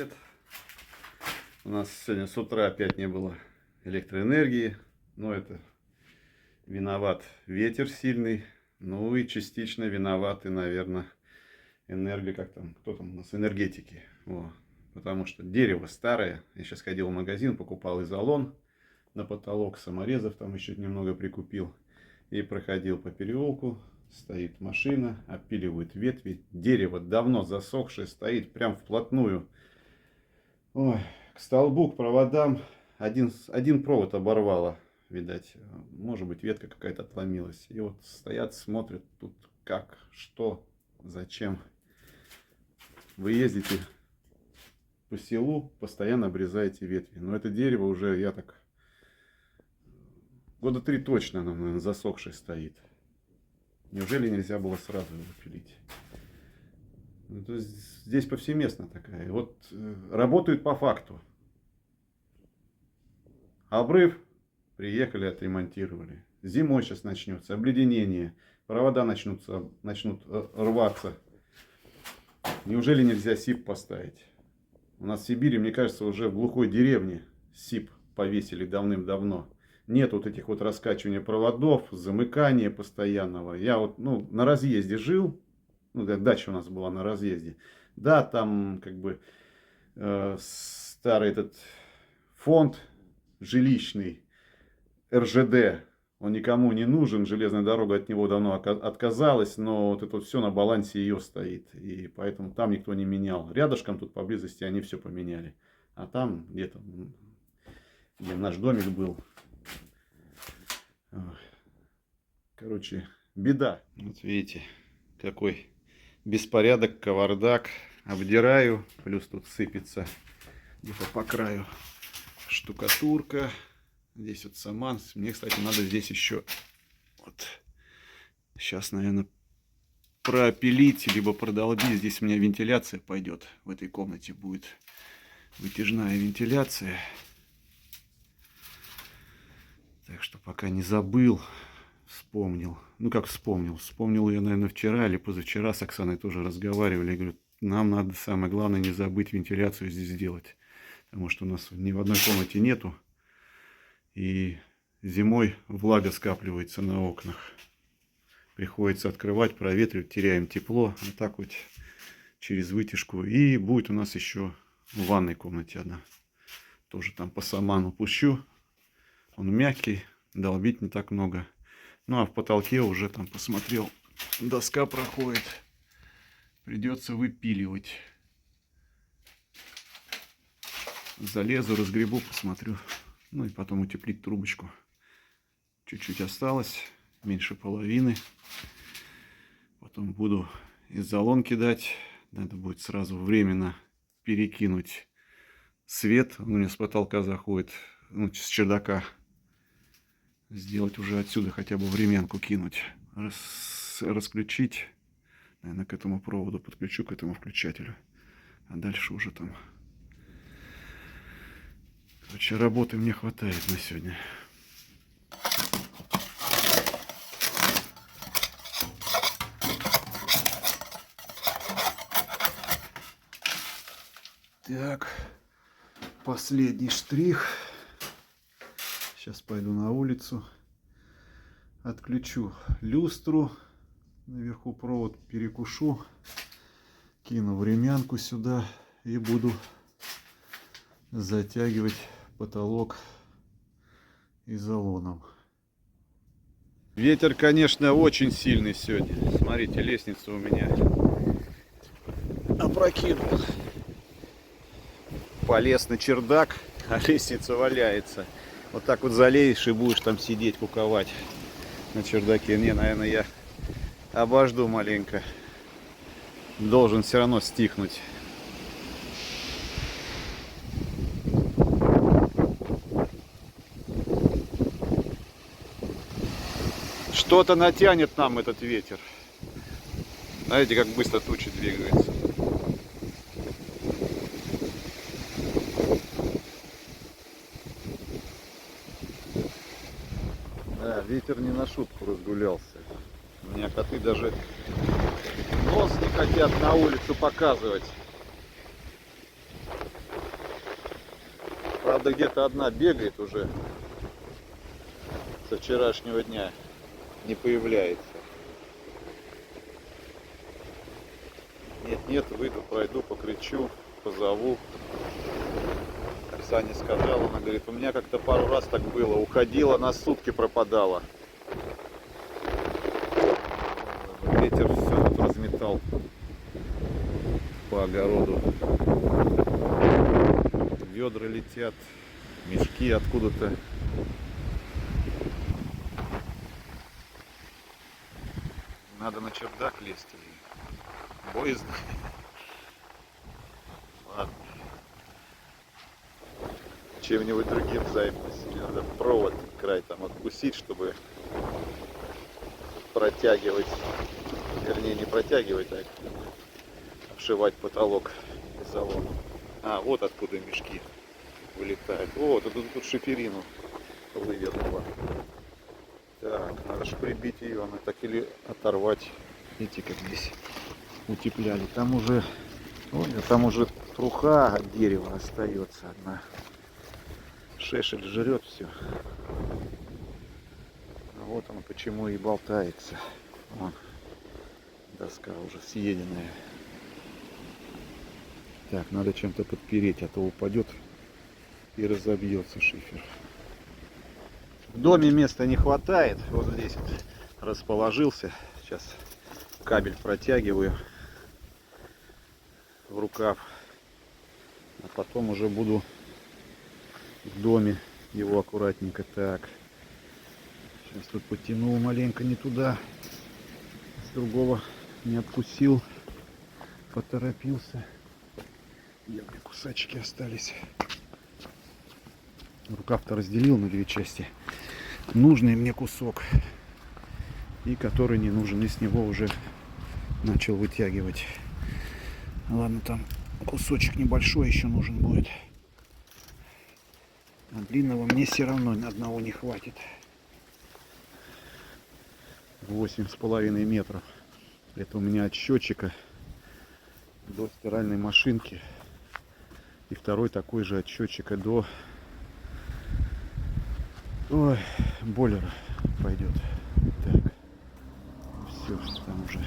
привет! У нас сегодня с утра опять не было электроэнергии, но это виноват ветер сильный, ну и частично виноваты, наверное, кто там у нас, энергетики. Во. Потому что дерево старое, я сейчас ходил в магазин, покупал изолон на потолок, саморезов там еще немного прикупил и проходил по переулку. Стоит машина, опиливает ветви. Дерево давно засохшее стоит прям вплотную. Ой, к столбу, к проводам. Один провод оборвало, видать. Может быть, ветка какая-то отломилась. И вот стоят, смотрят тут как, что, зачем. Вы ездите по селу, постоянно обрезаете ветви. Но это дерево уже, я так... Года 3 точно оно, наверное, засохшее стоит. Неужели нельзя было сразу его пилить? Это здесь повсеместно такая. Вот работают по факту. Обрыв, приехали, отремонтировали. Зимой сейчас начнется обледенение. Провода начнут рваться. Неужели нельзя СИП поставить? У нас в Сибири, мне кажется, уже в глухой деревне СИП повесили давным-давно. Нет вот этих вот раскачивания проводов, замыкания постоянного. Я вот на разъезде жил. Дача у нас была на разъезде. Да, там как бы старый этот фонд жилищный, РЖД, он никому не нужен. Железная дорога от него давно отказалась. Но вот это вот все на балансе ее стоит. И поэтому там никто не менял. Рядышком тут поблизости они все поменяли. А там где-то, где наш домик был... Короче, беда. Вот видите, какой беспорядок, кавардак. Обдираю, плюс тут сыпется где-то по краю штукатурка. Здесь вот саман. Мне, кстати, надо здесь еще вот сейчас, наверное, пропилить, либо продолбить. Здесь у меня вентиляция пойдет. В этой комнате будет вытяжная вентиляция. Так что пока не забыл, вспомнил. Ну как вспомнил? Вспомнил я, наверное, вчера или позавчера с Оксаной тоже разговаривали. Я говорю, нам надо, самое главное, не забыть вентиляцию здесь сделать. Потому что у нас ни в одной комнате нету. И зимой влага скапливается на окнах. Приходится открывать, проветривать, теряем тепло. А так вот через вытяжку. И будет у нас еще в ванной комнате одна. Тоже там по саману пущу. Он мягкий, долбить не так много. Ну а в потолке уже там посмотрел, доска проходит. Придется выпиливать. Залезу, разгребу, посмотрю. Ну и потом утеплить трубочку. Чуть-чуть осталось, меньше половины. Потом буду изолон кидать. Надо будет сразу временно перекинуть свет. Он у меня с потолка заходит, с чердака. Сделать уже отсюда, хотя бы временку кинуть. Расключить. Наверное, к этому проводу подключу, к этому включателю. А дальше уже там... Короче, работы мне хватает на сегодня. Так, последний штрих. Сейчас пойду на улицу, отключу люстру, наверху провод перекушу, кину времянку сюда и буду затягивать потолок изолоном. Ветер, конечно, очень сильный сегодня. Смотрите, лестница у меня опрокинул. Полез на чердак, а лестница валяется. Вот так вот залезешь и будешь там сидеть, куковать на чердаке. Не, наверное, я обожду маленько. Должен все равно стихнуть. Что-то натянет нам этот ветер. Знаете, как быстро тучи двигаются. Да, ветер не на шутку разгулялся. У меня коты даже нос не хотят на улицу показывать. Правда, где-то одна бегает уже со вчерашнего дня, не появляется. Нет, выйду, пройду, покричу, позову. Саня сказала, она говорит, у меня как-то пару раз так было, уходила, на сутки пропадала. Ветер все тут разметал по огороду. Ведра летят, мешки откуда-то. Надо на чердак лезть или боязно. Ладно. Чем-нибудь другим займусь. Или надо провод край там откусить, чтобы протягивать, вернее не протягивать, а обшивать потолок салона. А, вот откуда мешки вылетают. Вот, тут шиферину вывернула. Так, надо же прибить ее, она так или оторвать. Видите, как здесь утепляли. Там уже, ой, там уже труха от дерева остается одна. Шешель жрет все. Вот он почему и болтается. Вон, доска уже съеденная. Так, надо чем-то подпереть, а то упадет и разобьется шифер. В доме места не хватает. Вот здесь вот расположился. Сейчас кабель протягиваю в рукав. А потом уже буду в доме его аккуратненько так. Сейчас тут потянул маленько не туда. С другого не откусил. Поторопился. Где у меня кусачки остались. Рукав-то разделил на две части. Нужный мне кусок. И который не нужен. И с него уже начал вытягивать. Ладно, там кусочек небольшой еще нужен будет. А длинного мне все равно одного не хватит. 8,5 метров. Это у меня от счетчика до стиральной машинки. И второй такой же от счетчика до бойлера пойдет. Так. Все, там уже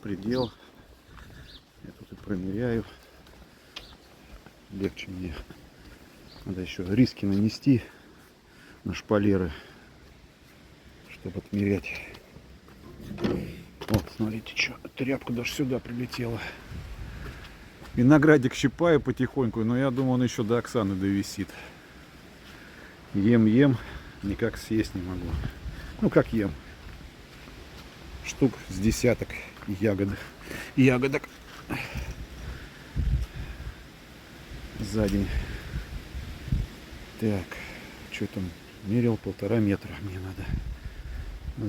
предел. Я тут и промеряю. Легче мне. Надо еще риски нанести на шпалеры, чтобы отмерять. Вот, смотрите, что тряпка даже сюда прилетела. Виноградик щипаю потихоньку, но я думаю, он еще до Оксаны довисит. Ем, никак съесть не могу. Ну как ем? Штук с десяток ягодок за день. Так, что там? Мерил 1,5 метра мне надо.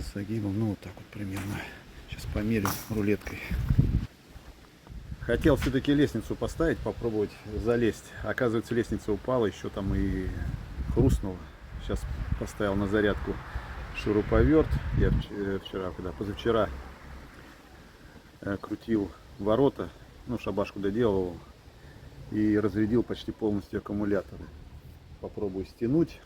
С загибом, ну вот так вот примерно. Сейчас померю рулеткой. Хотел все-таки лестницу поставить, попробовать залезть. Оказывается, лестница упала, еще там и хрустнула. Сейчас поставил на зарядку шуруповерт. Я позавчера крутил ворота, ну шабашку доделывал и разрядил почти полностью аккумуляторы. Попробую стянуть,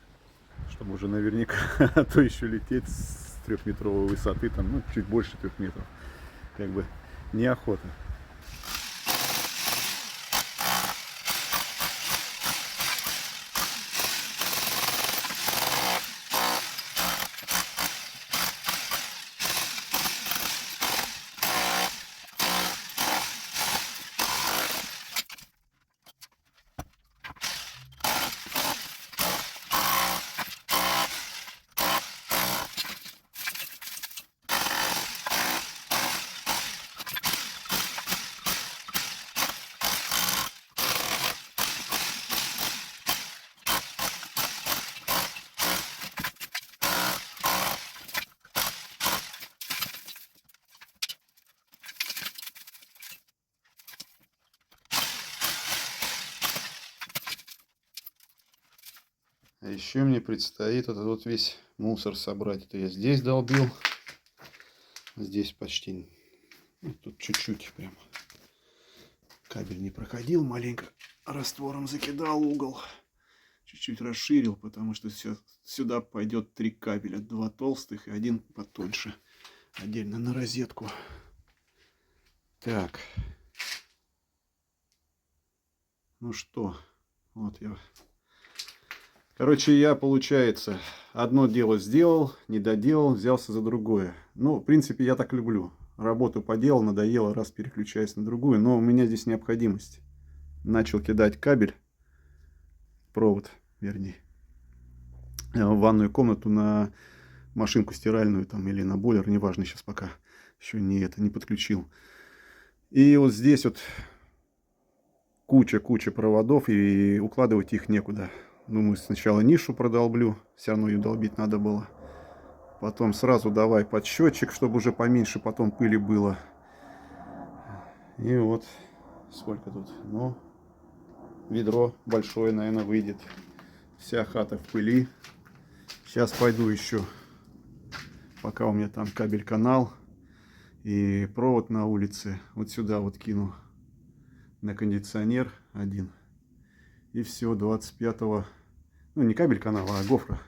чтобы уже наверняка, а то еще лететь с 3-метровой высоты, там, ну, чуть больше 3 метров. Как бы неохота. А еще мне предстоит этот вот весь мусор собрать. Это я здесь долбил. Здесь почти. Ну, тут чуть-чуть прям. Кабель не проходил. Маленько раствором закидал угол. чуть-чуть расширил, потому что сюда пойдет 3 кабеля. 2 толстых и 1 потоньше. Отдельно на розетку. Так. Ну что, вот я... Короче, я, получается, одно дело сделал, не доделал, взялся за другое. Ну, в принципе, я так люблю. Работу поделал, надоело, раз переключаюсь на другую. Но у меня здесь необходимость. Начал кидать кабель, провод, вернее, в ванную комнату на машинку стиральную там или на бойлер, неважно, сейчас пока еще не подключил. И вот здесь вот куча проводов, и укладывать их некуда. Думаю, сначала нишу продолблю, все равно ее долбить надо было. Потом сразу давай под счетчик, чтобы уже поменьше потом пыли было. И вот сколько тут, ну, ведро большое, наверное, выйдет. Вся хата в пыли. Сейчас пойду еще, пока у меня там кабель-канал и провод на улице, вот сюда вот кину на кондиционер один. И все, 25-го, ну не кабель-канал, а гофра.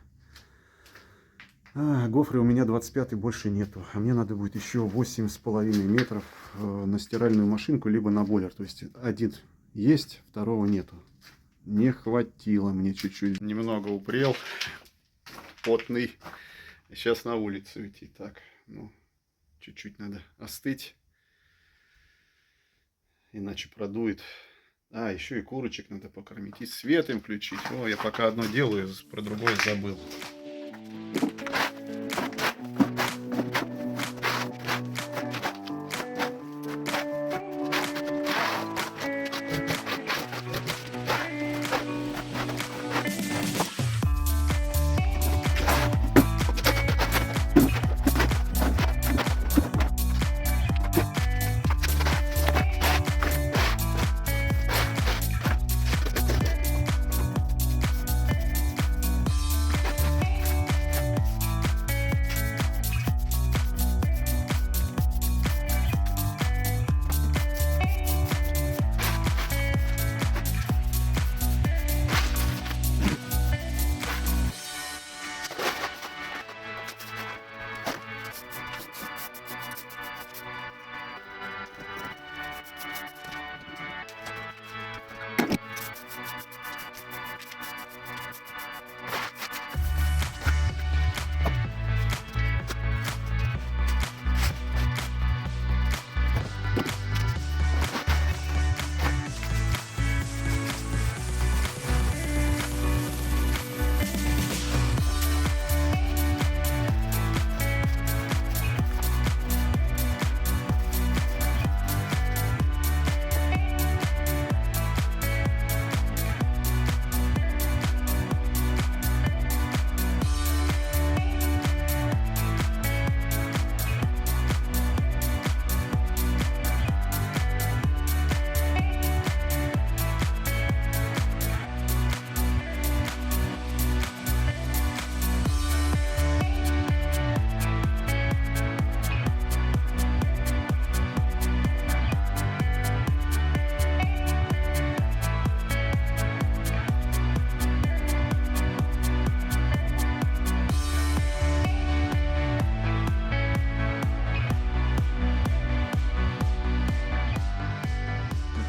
Гофры у меня 25-й больше нету. А мне надо будет еще 8,5 метров на стиральную машинку, либо на бойлер. То есть один есть, второго нету. Не хватило мне чуть-чуть. Немного упрел. Потный. Сейчас на улицу идти. Так, ну, чуть-чуть надо остыть. Иначе продует. Еще и курочек надо покормить. И свет им включить. О, я пока одно делаю, про другое забыл.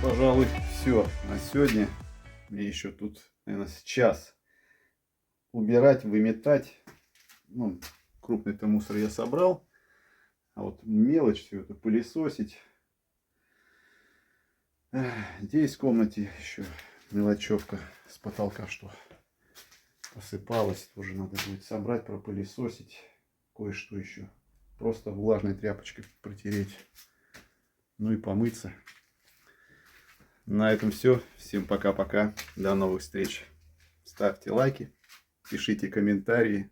Пожалуй, все на сегодня. Мне еще тут, наверное, час убирать, выметать. Ну, крупный-то мусор я собрал. А вот мелочь все это пылесосить. Здесь в комнате еще мелочевка с потолка, что посыпалось. Тоже надо будет собрать, пропылесосить. Кое-что еще. Просто влажной тряпочкой протереть. Ну и помыться. На этом все. Всем пока-пока. До новых встреч. Ставьте лайки, пишите комментарии.